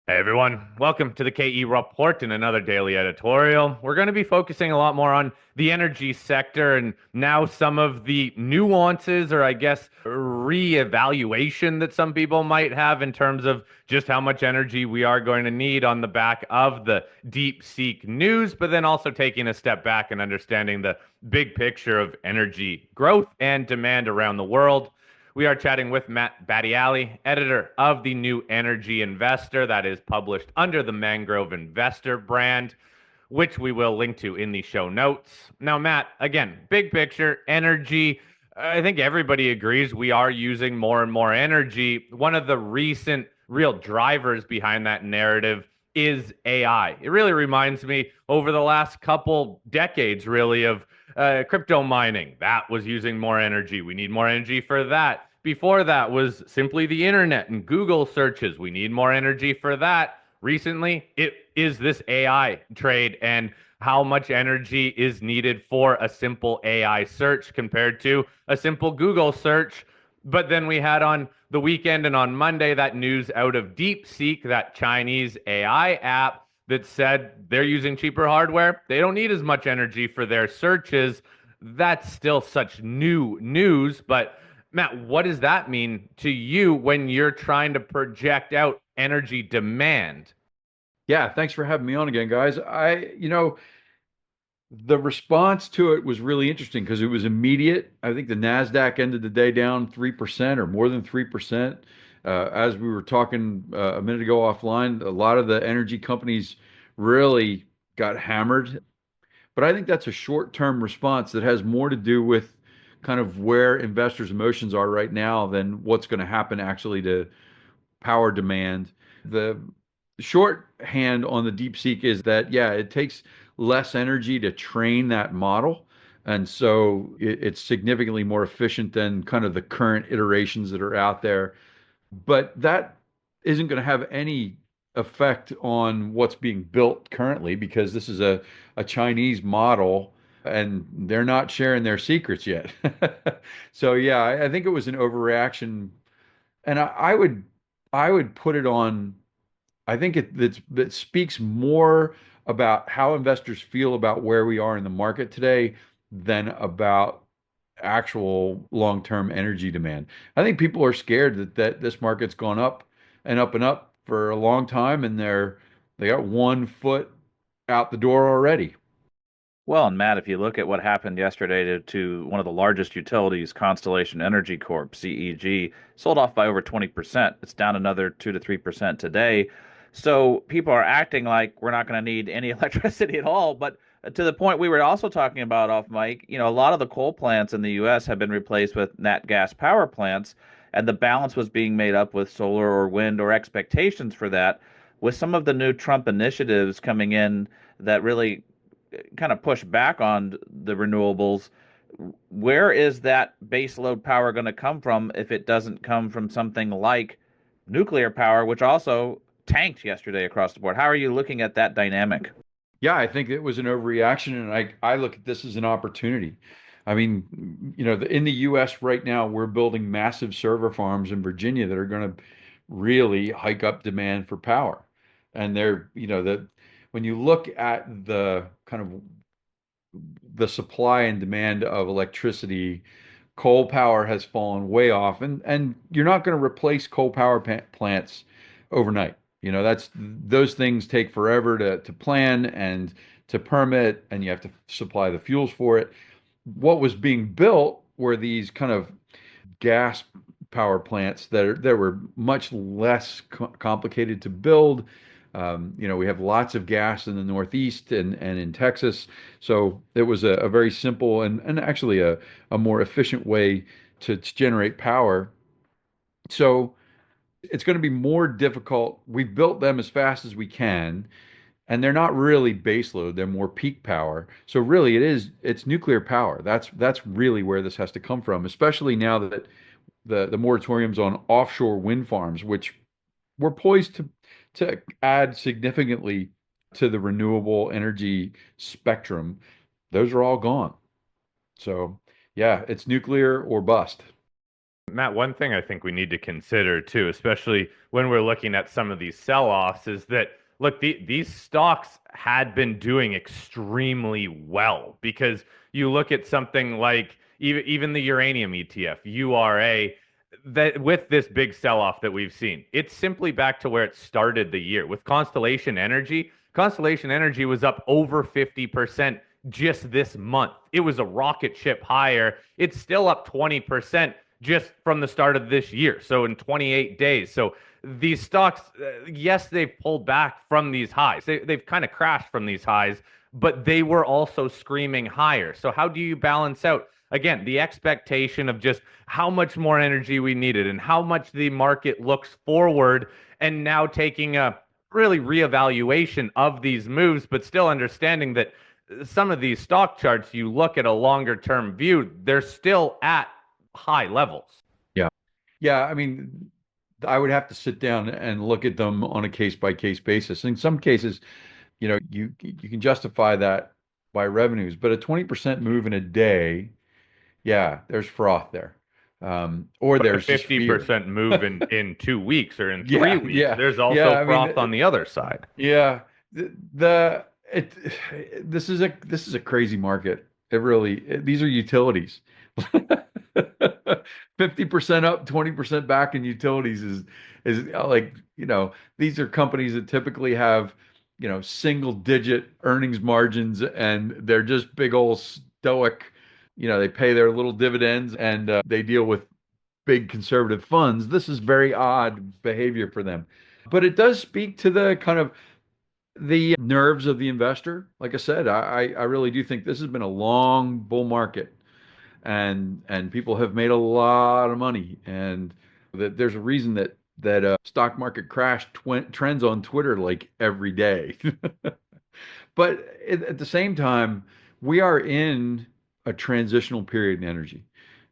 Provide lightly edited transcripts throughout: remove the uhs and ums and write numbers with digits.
Hey everyone, welcome to the KE Report and another daily editorial. We're going to be focusing a lot more on the energy sector and now some of the nuances, or I guess reevaluation that some people might have in terms of just how much energy we are going to need on the back of the DeepSeek news, but then also taking a step back and understanding the big picture of energy growth and demand around the world. We are chatting with Matt Badiali, editor of the New Energy Investor, that is published under the Mangrove Investor brand, which we will link to in the show notes. Now, Matt, again, big picture, energy. I think everybody agrees we are using more and more energy. One of the recent real drivers behind that narrative is AI. It really reminds me over the last couple decades, really, of crypto mining. That was using more energy. We need more energy for that. Before that was simply the internet and Google searches. We need more energy for that. Recently, it is this AI trade and how much energy is needed for a simple AI search compared to a simple Google search. But then we had on the weekend and on Monday that news out of DeepSeek, that Chinese AI app that said they're using cheaper hardware. They don't need as much energy for their searches. That's still such new news, but Matt, what does that mean to you when you're trying to project out energy demand? Yeah, thanks for having me on again, guys. The response to it was really interesting because it was immediate. I think the Nasdaq ended the day down 3% or more than 3%. As we were talking a minute ago offline, a lot of the energy companies really got hammered. But I think that's a short-term response that has more to do with kind of where investors' emotions are right now than what's going to happen actually to power demand. The shorthand on the DeepSeek is that, yeah, it takes less energy to train that model. And so it's significantly more efficient than kind of the current iterations that are out there. But that isn't going to have any effect on what's being built currently because this is a Chinese model and they're not sharing their secrets yet. So yeah, I think it was an overreaction, and I would put it on. I think that speaks more about how investors feel about where we are in the market today than about actual long-term energy demand. I think people are scared that this market's gone up and up and up for a long time, and they got one foot out the door already. Well, and Matt, if you look at what happened yesterday to one of the largest utilities, Constellation Energy Corp, CEG, sold off by over 20%. It's down another 2 to 3% today. So people are acting like we're not going to need any electricity at all. But to the point we were also talking about off mic, a lot of the coal plants in the U.S. have been replaced with nat gas power plants, and the balance was being made up with solar or wind or expectations for that. With some of the new Trump initiatives coming in that really kind of push back on the renewables, where is that base load power going to come from if it doesn't come from something like nuclear power, which also tanked yesterday across the board? How are you looking at that dynamic? Yeah, I think it was an overreaction, and I look at this as an opportunity. I mean, in the U.S. right now, we're building massive server farms in Virginia that are going to really hike up demand for power. And when you look at the kind of the supply and demand of electricity, coal power has fallen way off, and you're not going to replace coal power plants overnight. That's those things take forever to plan and to permit, and you have to supply the fuels for it. What was being built were these kind of gas power plants that were much less complicated to build. We have lots of gas in the Northeast and in Texas. So it was a very simple and actually a more efficient way to generate power. So it's going to be more difficult. We've built them as fast as we can, and they're not really baseload. They're more peak power. So really it's nuclear power. That's really where this has to come from, especially now that the moratoriums on offshore wind farms, which we're poised to add significantly to the renewable energy spectrum, those are all gone. So yeah, it's nuclear or bust. Matt, one thing I think we need to consider too, especially when we're looking at some of these sell-offs is that look, these stocks had been doing extremely well because you look at something like even the uranium ETF, URA, that with this big sell-off that we've seen, it's simply back to where it started the year. With Constellation Energy, Constellation Energy was up over 50% just this month. It was a rocket ship higher. It's still up 20% just from the start of this year. So in 28 days. So these stocks, yes, they've pulled back from these highs. They've kind of crashed from these highs, but they were also screaming higher. So how do you balance out, again, the expectation of just how much more energy we needed and how much the market looks forward, and now taking a really reevaluation of these moves, but still understanding that some of these stock charts, you look at a longer term view, they're still at high levels. Yeah. Yeah. I mean, I would have to sit down and look at them on a case by case basis. In some cases, you can justify that by revenues, but a 20% move in a day, yeah, there's froth there. Or But a there's just fear. 50% move in 2 weeks or in three Yeah, weeks, yeah, there's yeah. also I mean, froth on the other side. yeah. The it this is a crazy market. These are utilities. 50% up, 20% back in utilities is like, these are companies that typically have, single digit earnings margins, and they're just big old stoic. They pay their little dividends, and they deal with big conservative funds. This is very odd behavior for them. But it does speak to the kind of the nerves of the investor. Like I said, I really do think this has been a long bull market, and people have made a lot of money, and that there's a reason that stock market crash trends on Twitter like every day. But at the same time, we are in a transitional period in energy.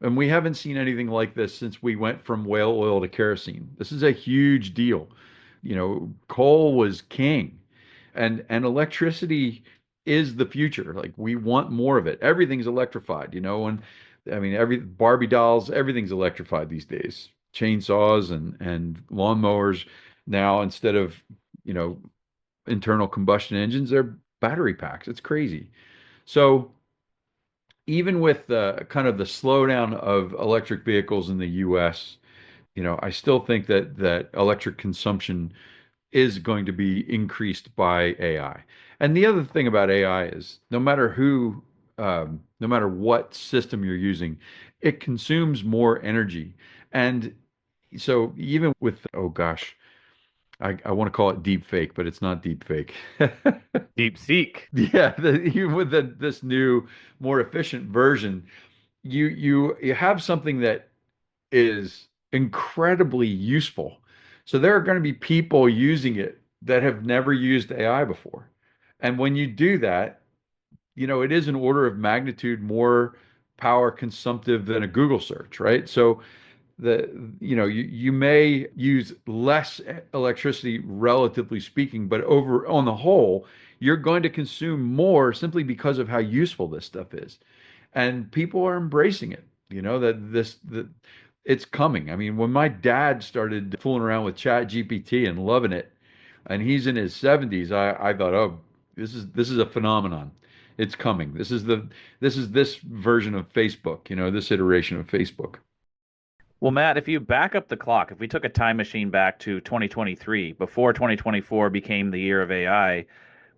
And we haven't seen anything like this since we went from whale oil to kerosene. This is a huge deal. Coal was king, and electricity is the future. Like, we want more of it. Everything's electrified, and I mean, every Barbie dolls, everything's electrified these days. Chainsaws and lawnmowers now, instead of, you know, internal combustion engines, they're battery packs. It's crazy. So even with the kind of the slowdown of electric vehicles in the US, I still think that electric consumption is going to be increased by AI. And the other thing about AI is no matter what system you're using, it consumes more energy. And so even with, oh gosh, I want to call it deep fake, but it's not deep fake. DeepSeek. Yeah, even with this new, more efficient version, you have something that is incredibly useful. So there are going to be people using it that have never used AI before. And when you do that, it is an order of magnitude more power consumptive than a Google search, right? So you may use less electricity relatively speaking, but over on the whole, you're going to consume more simply because of how useful this stuff is. And people are embracing it, that it's coming. I mean, when my dad started fooling around with Chat GPT and loving it, and he's in his 70s, I thought, oh, this is a phenomenon. It's coming. This is this version of Facebook, this iteration of Facebook. Well, Matt, if you back up the clock, if we took a time machine back to 2023, before 2024 became the year of AI,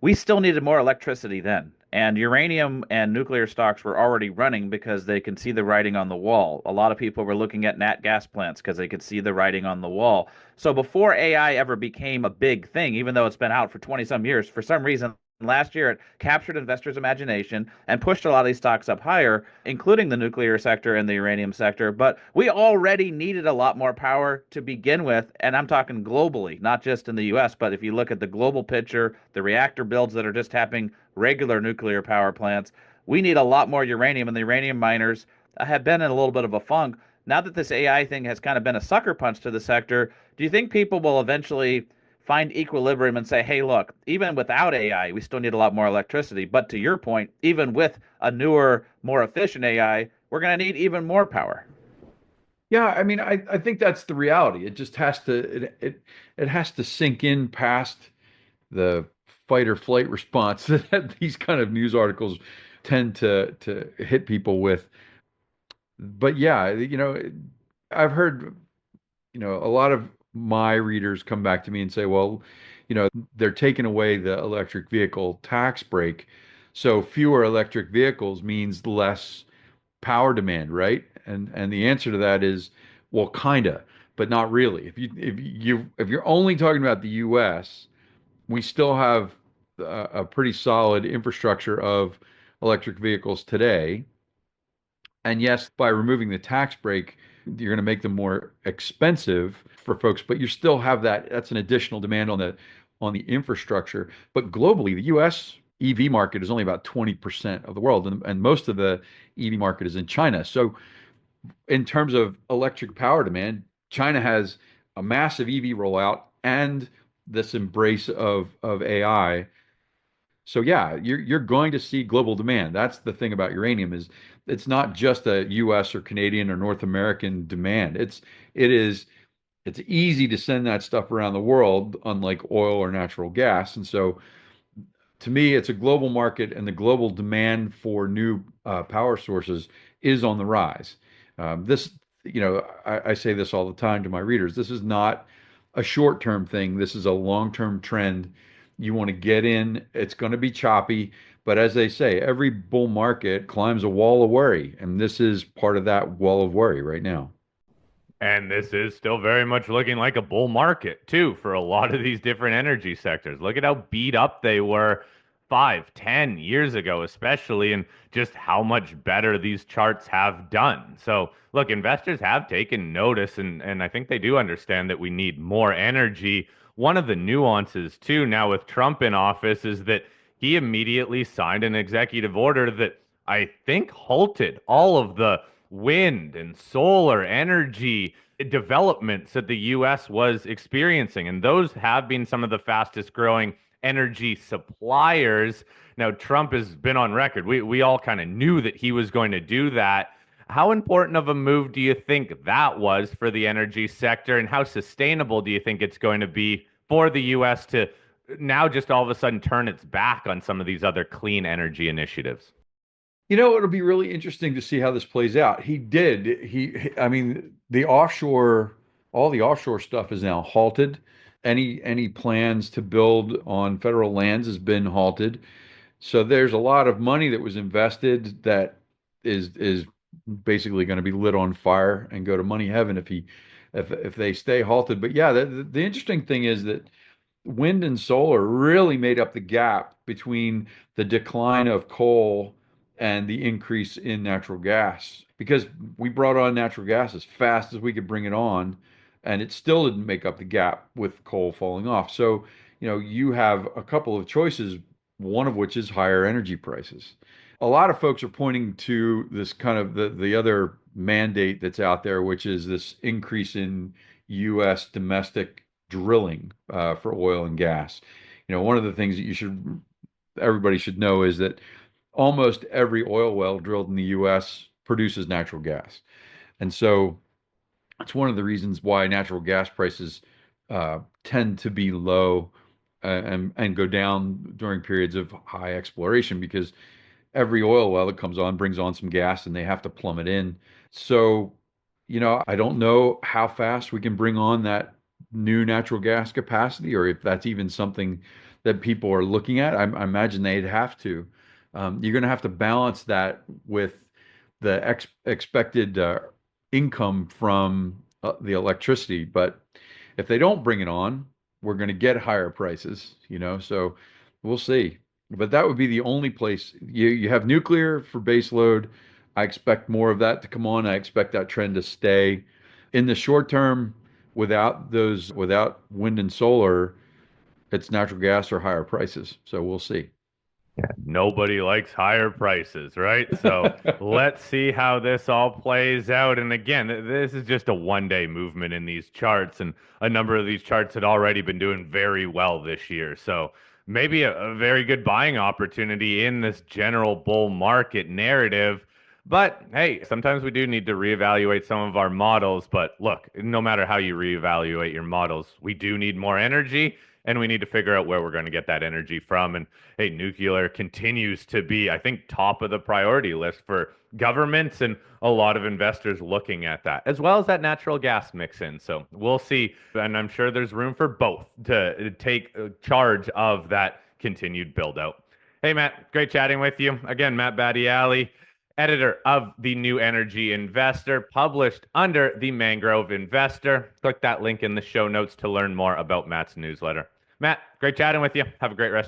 we still needed more electricity then. And uranium and nuclear stocks were already running because they could see the writing on the wall. A lot of people were looking at nat gas plants because they could see the writing on the wall. So before AI ever became a big thing, even though it's been out for 20 some years, for some reason, last year, it captured investors' imagination and pushed a lot of these stocks up higher, including the nuclear sector and the uranium sector. But we already needed a lot more power to begin with. And I'm talking globally, not just in the US. But if you look at the global picture, the reactor builds that are just happening, regular nuclear power plants, we need a lot more uranium. And the uranium miners have been in a little bit of a funk. Now that this AI thing has kind of been a sucker punch to the sector, do you think people will eventually find equilibrium and say, hey, look, even without AI, we still need a lot more electricity. But to your point, even with a newer, more efficient AI, we're going to need even more power? Yeah, I mean, I think that's the reality. It just has to it has to sink in past the fight or flight response that these kind of news articles tend to hit people with. But yeah, I've heard, a lot of my readers come back to me and say, well, they're taking away the electric vehicle tax break. So fewer electric vehicles means less power demand, right? And the answer to that is, well, kinda, but not really. If you're only talking about the US, we still have a pretty solid infrastructure of electric vehicles today. And yes, by removing the tax break, you're going to make them more expensive for folks, but you still have that's an additional demand on the infrastructure. But globally, the US EV market is only about 20% of the world, and most of the EV market is in China. So in terms of electric power demand, China has a massive EV rollout and this embrace of AI. So yeah, you're going to see global demand. That's the thing about uranium is it's not just a US or Canadian or North American demand. It's easy to send that stuff around the world, unlike oil or natural gas. And so to me, it's a global market, and the global demand for new power sources is on the rise. I say this all the time to my readers. This is not a short-term thing. This is a long-term trend. You want to get in. It's going to be choppy, but as they say, every bull market climbs a wall of worry, and this is part of that wall of worry right now. And this is still very much looking like a bull market, too, for a lot of these different energy sectors. Look at how beat up they were 5, 10 years ago, especially, and just how much better these charts have done. So, look, investors have taken notice, and I think they do understand that we need more energy. One of the nuances, too, now with Trump in office is that he immediately signed an executive order that I think halted all of the wind and solar energy developments that the US was experiencing. And those have been some of the fastest growing energy suppliers. Now, Trump has been on record. We all kind of knew that he was going to do that. How important of a move do you think that was for the energy sector? And how sustainable do you think it's going to be for the US to now just all of a sudden turn its back on some of these other clean energy initiatives? It'll be really interesting to see how this plays out. I mean, all the offshore stuff is now halted. Any plans to build on federal lands has been halted. So there's a lot of money that was invested that is basically going to be lit on fire and go to money heaven if they stay halted. But yeah, the interesting thing is that wind and solar really made up the gap between the decline of coal and the increase in natural gas because we brought on natural gas as fast as we could bring it on, and it still didn't make up the gap with coal falling off. So, you have a couple of choices, one of which is higher energy prices. A lot of folks are pointing to this kind of the other mandate that's out there, which is this increase in U.S. domestic drilling for oil and gas. One of the things that everybody should know is that almost every oil well drilled in the U.S. produces natural gas, and so it's one of the reasons why natural gas prices tend to be low and go down during periods of high exploration because every oil well that comes on brings on some gas and they have to plumb it in. So, I don't know how fast we can bring on that new natural gas capacity or if that's even something that people are looking at. I imagine they'd have to. You're going to have to balance that with the expected income from the electricity. But if they don't bring it on, we're going to get higher prices. So we'll see. But that would be the only place. You have nuclear for base load. I expect more of that to come on. I expect that trend to stay. In the short term, without wind and solar, it's natural gas or higher prices. So we'll see. Nobody likes higher prices, right? So let's see how this all plays out. And again, this is just a 1 day movement in these charts, and a number of these charts had already been doing very well this year. So maybe a very good buying opportunity in this general bull market narrative. But hey, sometimes we do need to reevaluate some of our models. But look, no matter how you reevaluate your models, we do need more energy and we need to figure out where we're going to get that energy from. And hey, nuclear continues to be, I think, top of the priority list for governments and a lot of investors looking at that, as well as that natural gas mix in. So we'll see. And I'm sure there's room for both to take charge of that continued build out. Hey, Matt, great chatting with you. Again, Matt Badiali, editor of the New Energy Investor, published under the Mangrove Investor. Click that link in the show notes to learn more about Matt's newsletter. Matt, great chatting with you. Have a great rest of your